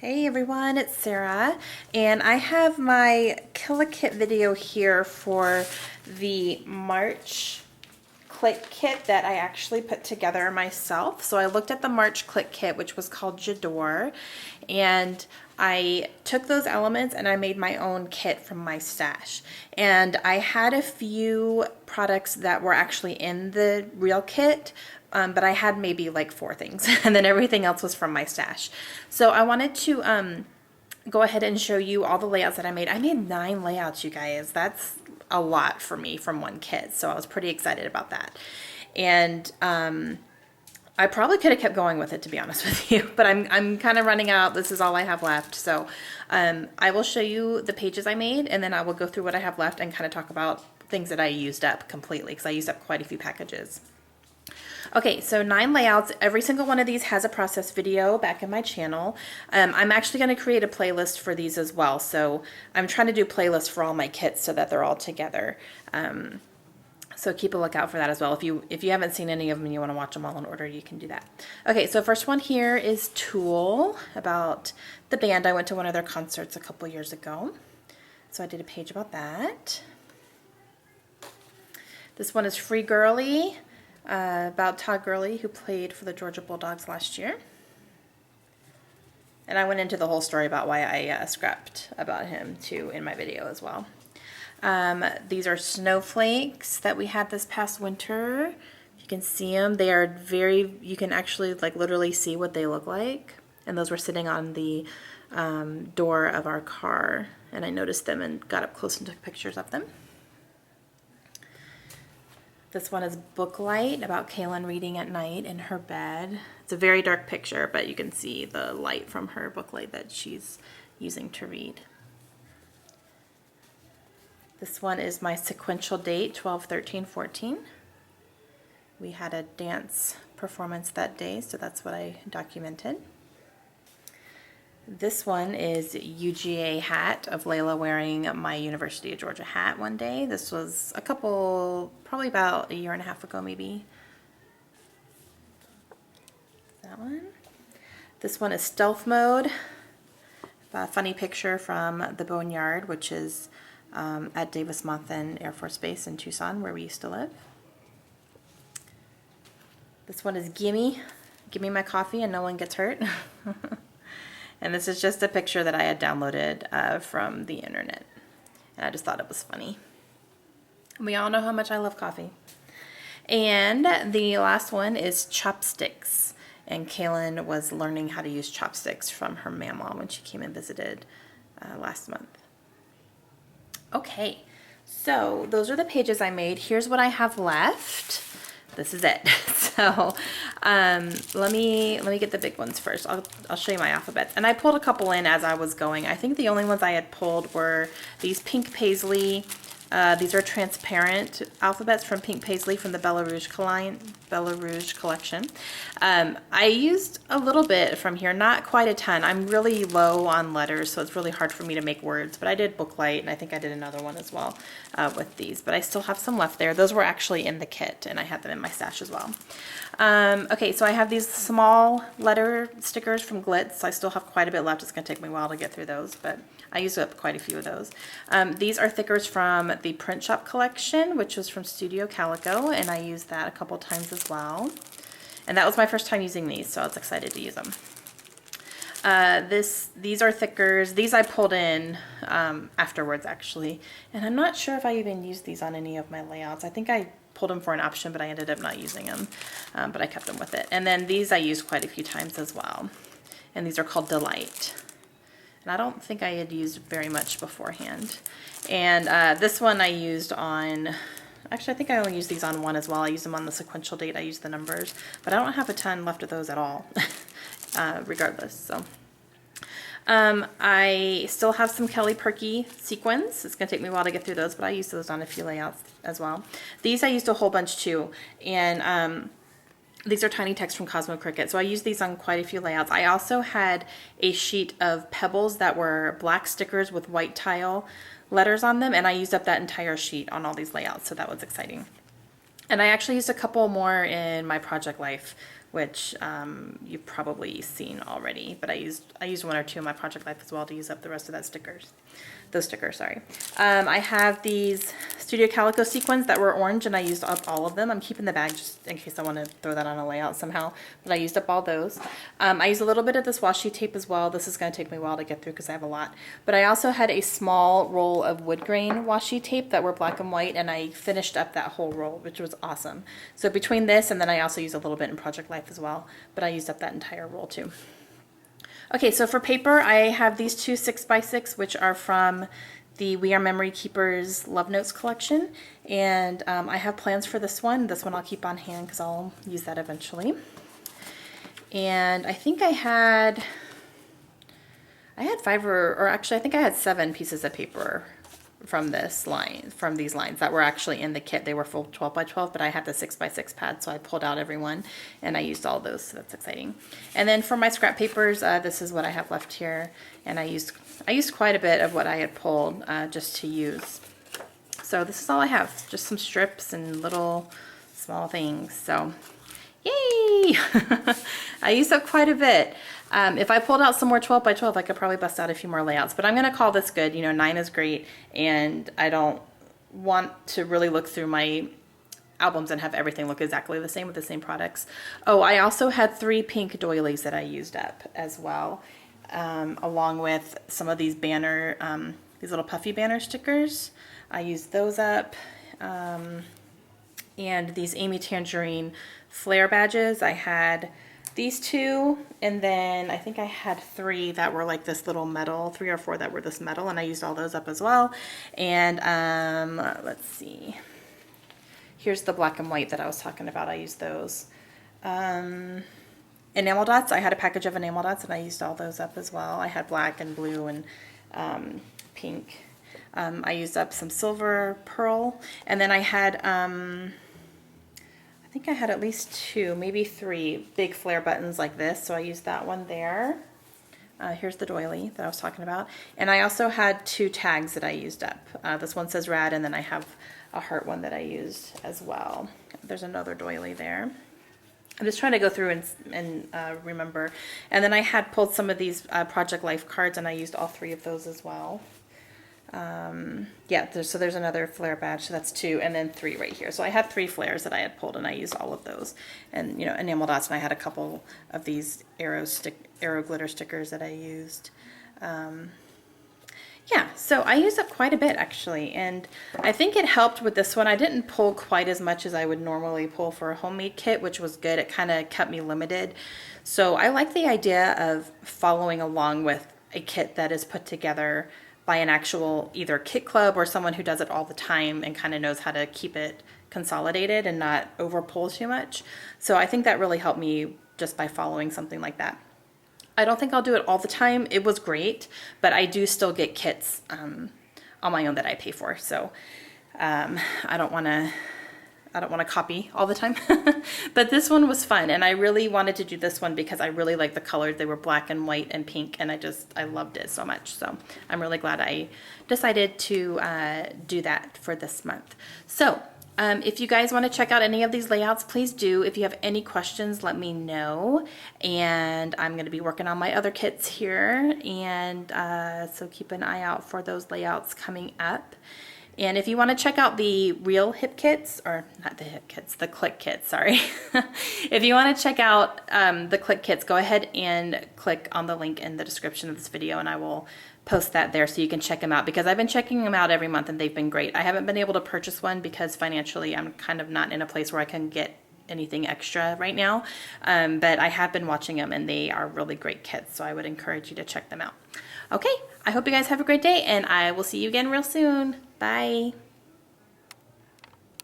Hey everyone, it's Sarah, and I have my Clique Kit video here for the March Clique Kit that I actually put together myself. So I looked at the March Clique Kit, which was called J'adore, and I took those elements and I made my own kit from my stash. And I had a few products that were actually in the real kit, but I had maybe like 4 things and then everything else was from my stash. So I wanted to go ahead and show you all the layouts that I made. I made 9 layouts, you guys. That's a lot for me from one kit, so I was pretty excited about that. And I probably could have kept going with it, to be honest with you, but I'm kind of running out. This is all I have left. So I will show you the pages I made, and then I will go through what I have left and kind of talk about things that I used up completely, because I used up quite a few packages. Okay, so 9 layouts. Every single one of these has a process video back in my channel. I'm actually going to create a playlist for these as well. So I'm trying to do playlists for all my kits so that they're all together. So keep a lookout for that as well. If you haven't seen any of them and you want to watch them all in order, you can do that. Okay, so first one here is Tool, about the band. I went to one of their concerts a couple years ago. So I did a page about that. This one is Free Girly, about Todd Gurley, who played for the Georgia Bulldogs last year. And I went into the whole story about why I scrapped about him too in my video as well. These are snowflakes that we had this past winter. You can see them. They are you can actually like literally see what they look like. And those were sitting on the door of our car. And I noticed them and got up close and took pictures of them. This one is Booklight, about Kaylin reading at night in her bed. It's a very dark picture, but you can see the light from her booklight that she's using to read. This one is my sequential date, 12, 13, 14. We had a dance performance that day, so that's what I documented. This one is UGA hat of Layla wearing my University of Georgia hat one day. This was probably about a year and a half ago maybe. That one. This one is Stealth Mode, a funny picture from the Boneyard, which is at Davis-Monthan Air Force Base in Tucson, where we used to live. This one is Gimme my coffee and no one gets hurt. And this is just a picture that I had downloaded from the internet. And I just thought it was funny. We all know how much I love coffee. And the last one is Chopsticks. And Kaylin was learning how to use chopsticks from her mama when she came and visited last month. Okay, so those are the pages I made. Here's what I have left. This is it. So let me get the big ones first. I'll show you my alphabets. And I pulled a couple in as I was going. I think the only ones I had pulled were these pink paisley. These are transparent alphabets from Pink Paisley from the Bella Rouge collection. I used a little bit from here, not quite a ton. I'm really low on letters, so it's really hard for me to make words, but I did Booklight, and I think I did another one as well with these, but I still have some left there. Those were actually in the kit, and I had them in my stash as well. Okay, so I have these small letter stickers from Glitz. I still have quite a bit left. It's going to take me a while to get through those, but I used up quite a few of those. These are thickers from the Print Shop collection, which was from Studio Calico, and I used that a couple times as well. And that was my first time using these, so I was excited to use them. These are thickers. These I pulled in afterwards, actually. And I'm not sure if I even used these on any of my layouts. I think I pulled them for an option, but I ended up not using them. But I kept them with it. And then these I used quite a few times as well. And these are called Delight. And I don't think I had used very much beforehand. And this one I used on, actually I think I only used these on one as well. I used them on the sequential date. I used the numbers, but I don't have a ton left of those at all, regardless. So I still have some Kelly Perky sequins. It's going to take me a while to get through those, but I used those on a few layouts as well. These I used a whole bunch too. And these are tiny text from Cosmo Cricut, so I used these on quite a few layouts. I also had a sheet of pebbles that were black stickers with white tile letters on them, and I used up that entire sheet on all these layouts, so that was exciting. And I actually used a couple more in my project life which you've probably seen already, but I used one or two in my project life as well to use up the rest of those stickers, sorry. I have these Studio Calico sequins that were orange, and I used up all of them. I'm keeping the bag just in case I want to throw that on a layout somehow, but I used up all those. I used a little bit of this washi tape as well. This is going to take me a while to get through because I have a lot, but I also had a small roll of wood grain washi tape that were black and white, and I finished up that whole roll, which was awesome. So between this and then I also used a little bit in Project Life as well, but I used up that entire roll too. Okay, so for paper, I have these two 6x6, which are from the We Are Memory Keepers Love Notes collection, and I have plans for this one. This one I'll keep on hand because I'll use that eventually. And I think I had 5 or actually I think I had 7 pieces of paper from these lines that were actually in the kit. They were full 12 by 12, but I had the 6x6 pad, so I pulled out every one and I used all those, so that's exciting. And then for my scrap papers, this is what I have left here, and I used quite a bit of what I had pulled just to use. So this is all I have, just some strips and little small things. So yay! I used up quite a bit. If I pulled out some more 12 by 12, I could probably bust out a few more layouts, but I'm going to call this good. You know, 9 is great, and I don't want to really look through my albums and have everything look exactly the same with the same products. Oh, I also had 3 pink doilies that I used up as well, along with some of these these little puffy banner stickers. I used those up. And these Amy Tangerine flare badges, I had these 2, and then I think I had 3 that were like this little metal, 3 or 4 that were this metal, and I used all those up as well. And let's see, here's the black and white that I was talking about. I used those. Enamel dots, I had a package of enamel dots, and I used all those up as well. I had black and blue and pink. I used up some silver pearl, and then I had I think I had at least 2, maybe 3 big flare buttons like this, so I used that one there. Here's the doily that I was talking about. And I also had 2 tags that I used up. This one says rad, and then I have a heart one that I used as well. There's another doily there. I'm just trying to go through and remember. And then I had pulled some of these Project Life cards, and I used all 3 of those as well. Yeah, so there's another flare badge, so that's 2, and then 3 right here. So I had 3 flares that I had pulled, and I used all of those. And, you know, enamel dots, and I had a couple of these arrow glitter stickers that I used. Yeah, so I used up quite a bit actually, and I think it helped with this one. I didn't pull quite as much as I would normally pull for a homemade kit, which was good. It kind of kept me limited. So I like the idea of following along with a kit that is put together by an actual either kit club or someone who does it all the time and kind of knows how to keep it consolidated and not over pull too much. So I think that really helped me just by following something like that. I don't think I'll do it all the time. It was great, but I do still get kits on my own that I pay for. So I don't want to copy all the time. But this one was fun, and I really wanted to do this one because I really like the colors. They were black and white and pink, and I loved it so much. So I'm really glad I decided to do that for this month. So if you guys want to check out any of these layouts, please do. If you have any questions, let me know. And I'm going to be working on my other kits here, and so keep an eye out for those layouts coming up. And if you want to check out the real hip kits, or not the hip kits, the Clique Kits, sorry. If you want to check out the Clique Kits, go ahead and click on the link in the description of this video, and I will post that there so you can check them out, because I've been checking them out every month and they've been great. I haven't been able to purchase one because financially I'm kind of not in a place where I can get anything extra right now, but I have been watching them and they are really great kits, so I would encourage you to check them out. Okay, I hope you guys have a great day, and I will see you again real soon. Bye.